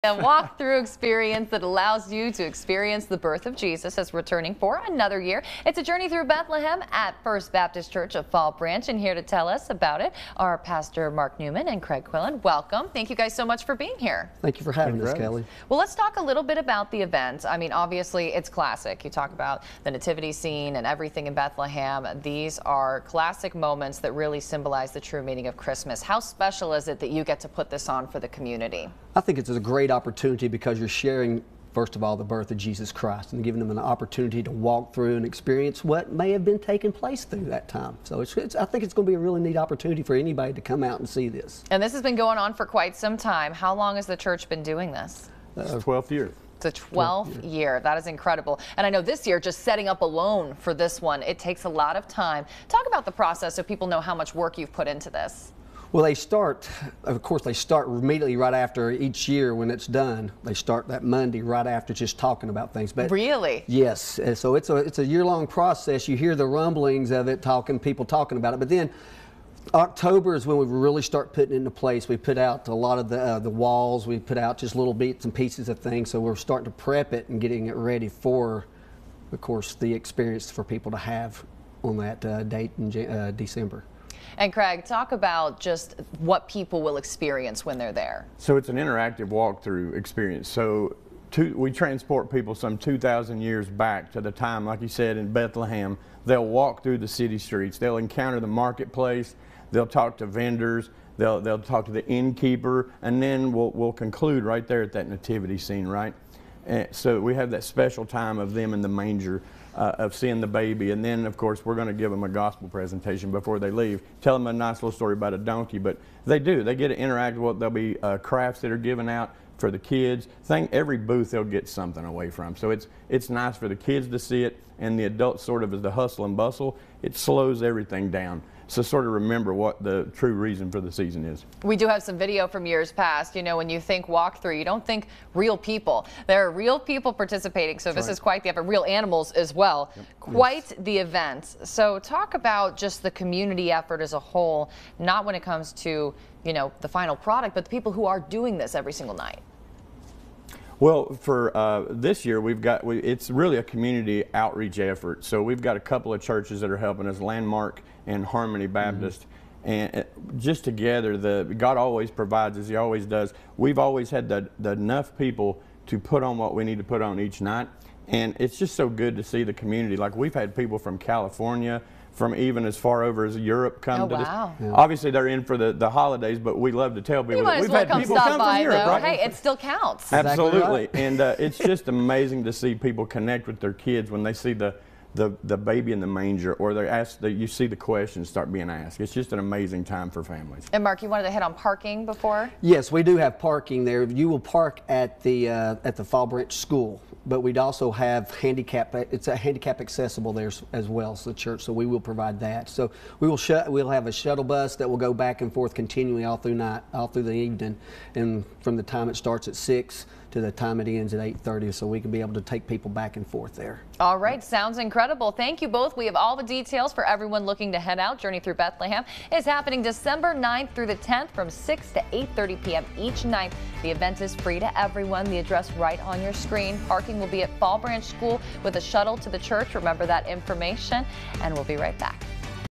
A walk-through experience that allows you to experience the birth of Jesus as returning for another year. It's a journey through Bethlehem at First Baptist Church of Fall Branch, and here to tell us about it are Pastor Mark Newman and Craig Quillen. Welcome. Thank you guys so much for being here. Thank you for having us, Kelly. Well, let's talk a little bit about the event. I mean, obviously, it's classic. You talk about the nativity scene and everything in Bethlehem. These are classic moments that really symbolize the true meaning of Christmas. How special is it that you get to put this on for the community? I think it's a great opportunity because you're sharing, first of all, the birth of Jesus Christ and giving them an opportunity to walk through and experience what may have been taking place through that time. So I think it's going to be a really neat opportunity for anybody to come out and see this. And this has been going on for quite some time. How long has the church been doing this? It's 12th year. It's a 12th year. That is incredible. And I know this year, just setting up alone for this one, it takes a lot of time. Talk about the process so people know how much work you've put into this. Well, they start immediately right after each year when it's done. They start that Monday right after just talking about things. But really? Yes. And so it's a year-long process. You hear the rumblings of it, people talking about it. But then October is when we really start putting it into place. We put out a lot of the walls. We put out just little bits and pieces of things. So we're starting to prep it and getting it ready for, of course, the experience for people to have on that date in December. And Craig, talk about just what people will experience when they're there. So it's an interactive walkthrough experience. So we transport people some 2,000 years back to the time, like you said, in Bethlehem. They'll walk through the city streets. They'll encounter the marketplace. They'll talk to vendors. They'll talk to the innkeeper, and then we'll conclude right there at that nativity scene, right? And so we have that special time of them in the manger, of seeing the baby, and then of course we're going to give them a gospel presentation before they leave. Tell them a nice little story about a donkey, but they get to interact with. There'll be crafts that are given out for the kids. Every booth they'll get something away from. So it's nice for the kids to see it, and the adults sort of as the hustle and bustle. It slows everything down. So sort of remember what the true reason for the season is. We do have some video from years past. You know, when you think walkthrough, you don't think real people. There are real people participating, so this is quite the effort. Real animals as well. Yep. Quite the event. So talk about just the community effort as a whole, not when it comes to, you know, the final product, but the people who are doing this every single night. Well, for this year, it's really a community outreach effort. So we've got a couple of churches that are helping us, Landmark and Harmony Baptist. And just together, God always provides, as He always does. We've always had the enough people to put on what we need to put on each night. And it's just so good to see the community. Like, we've had people from California, from even as far over as Europe come to this. Yeah. Obviously, they're in for the holidays, but we love to tell people that we've had people come from Europe, right? Hey, it still counts. Absolutely. Exactly right. And it's just amazing to see people connect with their kids when they see the baby in the manger, or you see the questions start being asked. It's just an amazing time for families. And Mark, you wanted to hit on parking before? Yes, we do have parking there. You will park at the Fall Branch School, but we'd also have it's a handicap accessible there as well, so the church. So we will provide that. So we'll have a shuttle bus that will go back and forth continually all through the evening, and from the time it starts at 6 to the time it ends at 8:30, so we can be able to take people back and forth there. All right, sounds incredible. Thank you both. We have all the details for everyone looking to head out. Journey Through Bethlehem is happening December 9th through the 10th from 6 to 8:30 p.m. each night. The event is free to everyone. The address right on your screen. Parking will be at Fall Branch School with a shuttle to the church. Remember that information, and we'll be right back.